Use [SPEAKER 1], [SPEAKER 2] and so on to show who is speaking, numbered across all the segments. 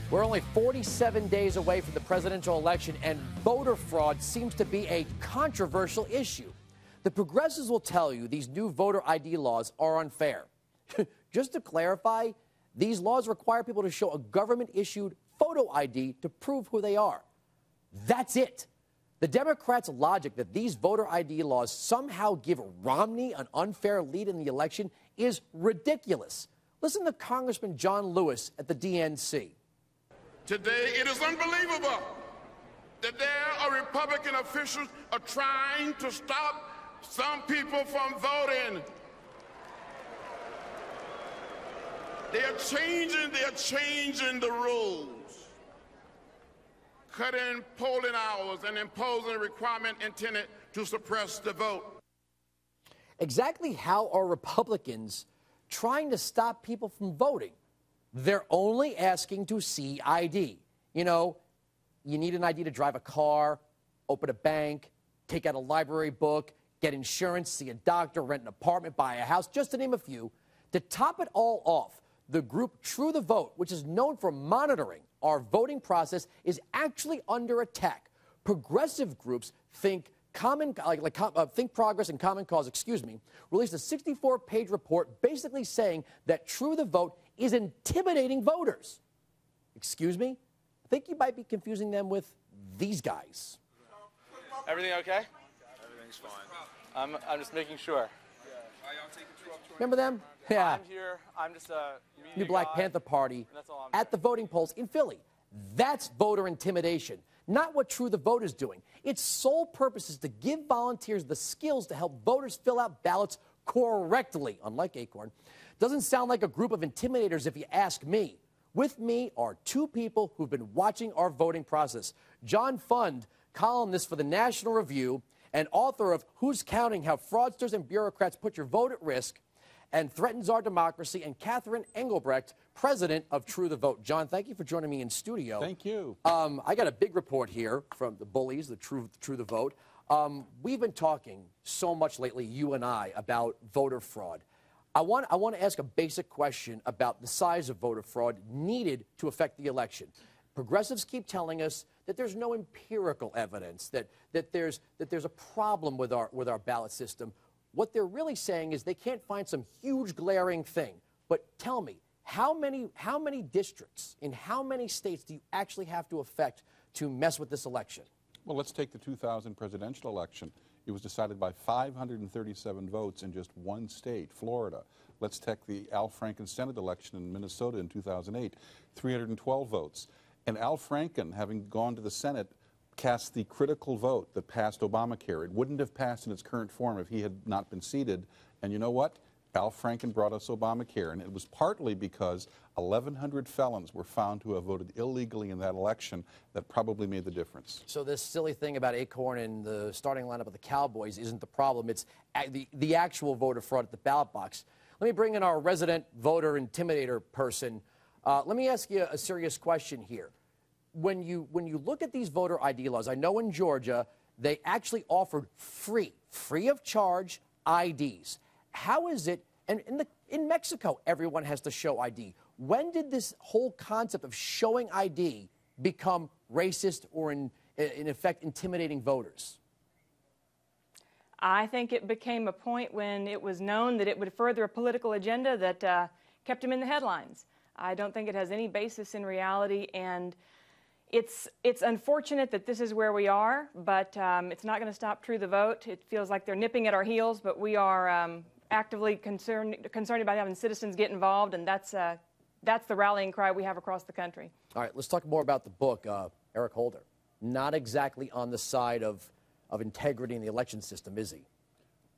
[SPEAKER 1] We're only 47 days away from the presidential election, and voter fraud seems to be a controversial issue. The progressives will tell you these new voter ID laws are unfair. Just to clarify, these laws require people to show a government-issued photo ID to prove who they are. That's it. The Democrats' logic that these voter ID laws somehow give Romney an unfair lead in the election is ridiculous. Listen to Congressman John Lewis at the DNC.
[SPEAKER 2] Today, it is unbelievable that there are Republican officials are trying to stop some people from voting. They're changing the rules, cutting polling hours and imposing a requirement intended to suppress the vote.
[SPEAKER 1] Exactly how are Republicans trying to stop people from voting? They're only asking to see ID. You know, you need an ID to drive a car, open a bank, take out a library book, get insurance, see a doctor, rent an apartment, buy a house, just to name a few. To top it all off, the group True the Vote, which is known for monitoring our voting process, is actually under attack. Progressive groups Think Progress and Common Cause, released a 64-page report basically saying that True the Vote is intimidating voters. Excuse me? I think you might be confusing them with these guys.
[SPEAKER 3] Everything okay? Everything's fine. I'm just making sure.
[SPEAKER 1] Remember them? Yeah.
[SPEAKER 3] I'm here. I'm just a
[SPEAKER 1] New Black Panther Party at the voting polls in Philly. That's voter intimidation, not what True the Vote is doing. Its sole purpose is to give volunteers the skills to help voters fill out ballots correctly, unlike Acorn. Doesn't sound like a group of intimidators if you ask me. With me are two people who've been watching our voting process. John Fund, columnist for the National Review and author of Who's Counting? How Fraudsters and Bureaucrats Put Your Vote at Risk and Threatens Our Democracy, and Catherine Engelbrecht, president of True the Vote. John, thank you for joining me in studio.
[SPEAKER 4] Thank you.
[SPEAKER 1] I got a big report here from the bullies, the True the Vote. We've been talking so much lately, you and I, about voter fraud. I want to ask a basic question about the size of voter fraud needed to affect the election. Progressives keep telling us that there's no empirical evidence that there's a problem with our ballot system. What they're really saying is they can't find some huge glaring thing. But tell me, how many districts in how many states do you actually have to affect to mess with this election?
[SPEAKER 4] Well, let's take the 2000 presidential election. It was decided by 537 votes in just one state, Florida. Let's take the Al Franken Senate election in Minnesota in 2008, 312 votes. And Al Franken, having gone to the Senate, cast the critical vote that passed Obamacare. It wouldn't have passed in its current form if he had not been seated. And you know what? Al Franken brought us Obamacare, and it was partly because 1,100 felons were found to have voted illegally in that election that probably made the difference.
[SPEAKER 1] So this silly thing about Acorn and the starting lineup of the Cowboys isn't the problem. It's the actual voter fraud at the ballot box. Let me bring in our resident voter intimidator person. Let me ask you a serious question here. When you look at these voter ID laws, I know in Georgia they actually offered free of charge IDs. How is it, and in Mexico, everyone has to show ID. When did this whole concept of showing ID become racist or, in effect, intimidating voters?
[SPEAKER 5] I think it became a point when it was known that it would further a political agenda that kept him in the headlines. I don't think it has any basis in reality, and it's unfortunate that this is where we are, but it's not going to stop True the Vote. It feels like they're nipping at our heels, but we are actively concerned about having citizens get involved, and that's the rallying cry we have across the country.
[SPEAKER 1] All right, let's talk more about the book. Eric Holder, not exactly on the side of integrity in the election system, is he?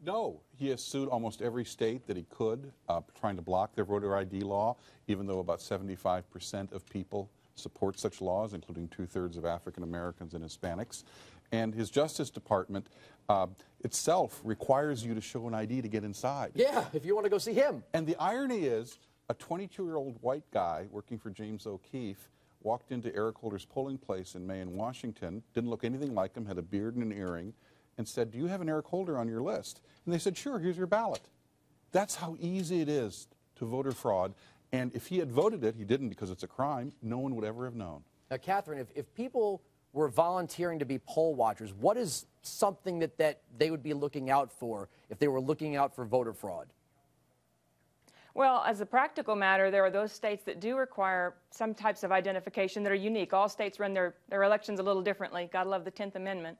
[SPEAKER 4] No, he has sued almost every state that he could, trying to block their voter ID law, even though about 75% of people support such laws, including 2/3 of African Americans and Hispanics. And his Justice Department itself requires you to show an ID to get inside.
[SPEAKER 1] Yeah, if you want to go see him.
[SPEAKER 4] And the irony is, a 22-year-old white guy working for James O'Keefe walked into Eric Holder's polling place in May in Washington, didn't look anything like him, had a beard and an earring, and said, "Do you have an Eric Holder on your list?" And they said, "Sure, here's your ballot." That's how easy it is to voter fraud. And if he had voted it, he didn't because it's a crime, no one would ever have known.
[SPEAKER 1] Now, Catherine, if people were volunteering to be poll watchers, what is something that they would be looking out for if they were looking out for voter fraud?
[SPEAKER 5] Well, as a practical matter, there are those states that do require some types of identification that are unique. All states run their elections a little differently. Gotta love the 10th Amendment.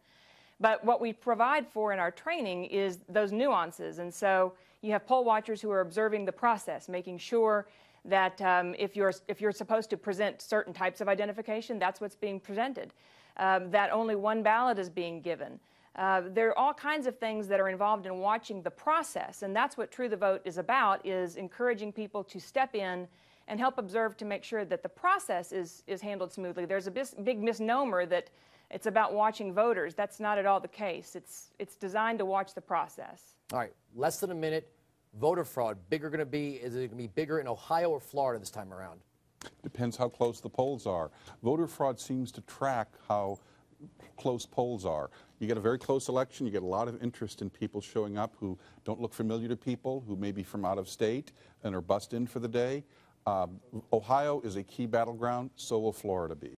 [SPEAKER 5] But what we provide for in our training is those nuances. And so you have poll watchers who are observing the process, making sure that if you're supposed to present certain types of identification, that's what's being presented. That only one ballot is being given. There are all kinds of things that are involved in watching the process, and that's what True the Vote is about, is encouraging people to step in and help observe to make sure that the process is handled smoothly. There's a big misnomer that it's about watching voters. That's not at all the case. It's designed to watch the process.
[SPEAKER 1] All right, less than a minute. Voter fraud, is it going to be bigger in Ohio or Florida this time around?
[SPEAKER 4] Depends how close the polls are. Voter fraud seems to track how close polls are. You get a very close election, you get a lot of interest in people showing up who don't look familiar to people, who may be from out of state and are bussed in for the day. Ohio is a key battleground, so will Florida be.